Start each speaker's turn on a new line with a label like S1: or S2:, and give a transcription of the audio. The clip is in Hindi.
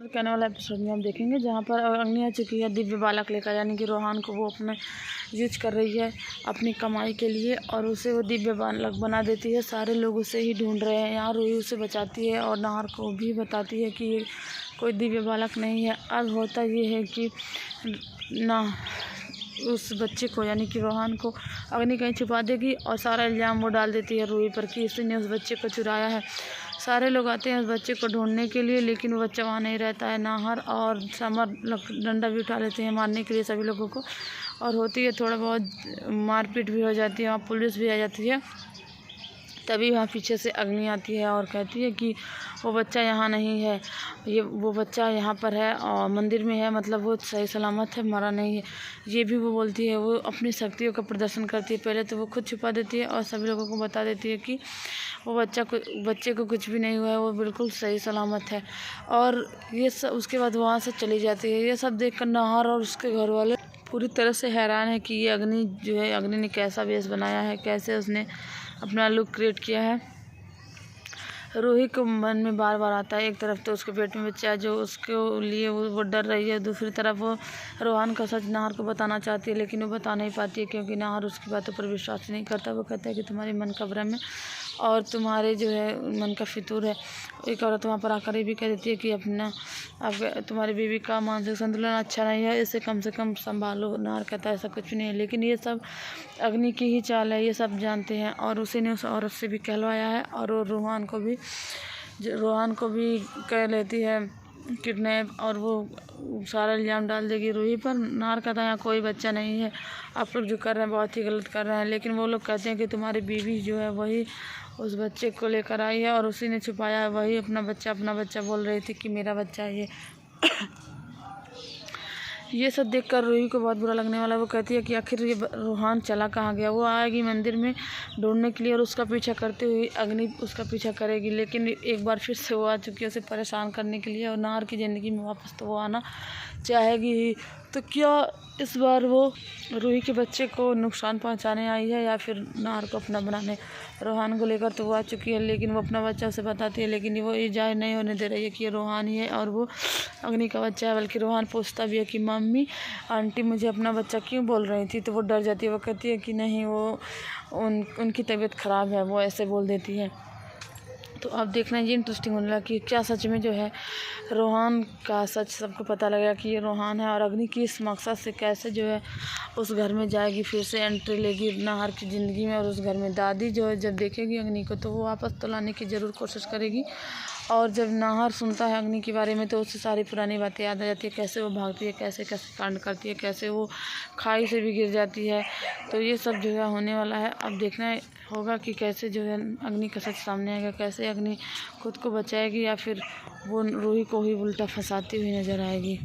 S1: के आने वाला एपिसोड में हम देखेंगे जहाँ पर अग्नि आ चुकी है दिव्य बालक लेकर, यानी कि रोहान को वो अपना यूज कर रही है अपनी कमाई के लिए और उसे वो दिव्य बालक बना देती है। सारे लोग उसे ही ढूंढ रहे हैं। यहाँ रूही उसे बचाती है और नाहर को भी बताती है कि ये कोई दिव्य बालक नहीं है। अब होता ये है कि ना उस बच्चे को यानी कि रोहान को अग्नि कहीं छुपा देगी और सारा इल्ज़ाम वो डाल देती है रूही पर कि इसी ने उस बच्चे को चुराया है। सारे लोग आते हैं उस बच्चे को ढूंढने के लिए, लेकिन वो बच्चा वहाँ नहीं रहता है। नाहर और समर डंडा भी उठा लेते हैं मारने के लिए सभी लोगों को, और होती है थोड़ा बहुत मारपीट भी हो जाती है और पुलिस भी आ जाती है। तभी वहाँ पीछे से अग्नि आती है और कहती है कि वो बच्चा यहाँ नहीं है, वो बच्चा यहाँ पर है और मंदिर में है, मतलब वो सही सलामत है, मरा नहीं है। ये भी वो बोलती है। वो अपनी शक्तियों का प्रदर्शन करती है। पहले तो वो खुद छुपा देती है और सभी लोगों को बता देती है कि वो बच्चे को कुछ भी नहीं हुआ है, वो बिल्कुल सही सलामत है। और ये सब उसके बाद वहाँ से चली जाती है। ये सब देख कर नाहर और उसके घर वाले पूरी तरह से हैरान है कि ये अग्नि जो है, अग्नि ने कैसा वेश बनाया है, कैसे उसने अपना लुक क्रिएट किया है। रूही को मन में बार बार आता है, एक तरफ तो उसके पेट में बच्चा है जो उसके लिए वो डर रही है, दूसरी तरफ वो रोहान का सच नाहर को बताना चाहती है, लेकिन वो बता नहीं पाती है क्योंकि नाहर उसकी बातों पर विश्वास नहीं करता। वो कहता है कि तुम्हारे मन का भ्रम है और तुम्हारे जो है मन का फितूर है। एक औरत वहाँ पर आकर ये भी कह देती है कि अब तुम्हारी बीवी का मानसिक संतुलन अच्छा नहीं है, इसे कम से कम संभालो। नाहर कहता है ऐसा कुछ भी नहीं है, लेकिन ये सब अग्नि की ही चाल है, ये सब जानते हैं और उसी ने उस औरत से भी कहलवाया है। और वो रोहान को भी कह लेती है किडनैप, और वो सारा इल्ज़ाम डाल देगी रूही पर। नाहर कहता है यहाँ कोई बच्चा नहीं है, आप लोग जो कर रहे हैं बहुत ही गलत कर रहे हैं। लेकिन वो लोग कहते हैं कि तुम्हारी बीवी जो है वही उस बच्चे को लेकर आई है और उसी ने छुपाया है, वही अपना बच्चा बोल रही थी कि मेरा बच्चा है ये। ये सब देखकर रूही को बहुत बुरा लगने वाला। वो कहती है कि आखिर ये रोहान चला कहाँ गया। वो आएगी मंदिर में ढूंढने के लिए और उसका पीछा करते हुए अग्नि उसका पीछा करेगी, लेकिन एक बार फिर से वो आ चुकी है उसे परेशान करने के लिए और नाहर की ज़िंदगी में वापस तो वो आना चाहेगी ही। तो क्या इस बार वो रूही के बच्चे को नुकसान पहुंचाने आई है या फिर नाहर को अपना बनाने। रोहान को लेकर तो वो आ चुकी है, लेकिन वो अपना बच्चा उसे बताती है, लेकिन वो ये जाहिर नहीं होने दे रही है कि ये रोहान ही है और वो अग्नि का बच्चा है। बल्कि रोहान पूछता भी है कि मम्मी आंटी मुझे अपना बच्चा क्यों बोल रही थी, तो वो डर जाती है। वो कहती है कि नहीं, वो उनकी तबीयत ख़राब है, वो ऐसे बोल देती है। तो अब देखना ये इंटरेस्टिंग होने लगा कि क्या सच में जो है रोहान का सच सबको पता लगेगा कि ये रोहान है, और अग्नि की इस मकसद से कैसे जो है उस घर में जाएगी, फिर से एंट्री लेगी नाहर की ज़िंदगी में। और उस घर में दादी जो है जब देखेगी अग्नि को तो वो वापस तो लाने की ज़रूर कोशिश करेगी। और जब नाहर सुनता है अग्नि के बारे में तो उससे सारी पुरानी बातें याद आ जाती है, कैसे वो भागती है, कैसे कैसे कांड करती है, कैसे वो खाई से भी गिर जाती है। तो ये सब जो है होने वाला है। अब देखना होगा कि कैसे जो है अग्नि का सच सामने आएगा, कैसे अग्नि खुद को बचाएगी या फिर वो रूही को ही उल्टा फंसाती हुई नजर आएगी।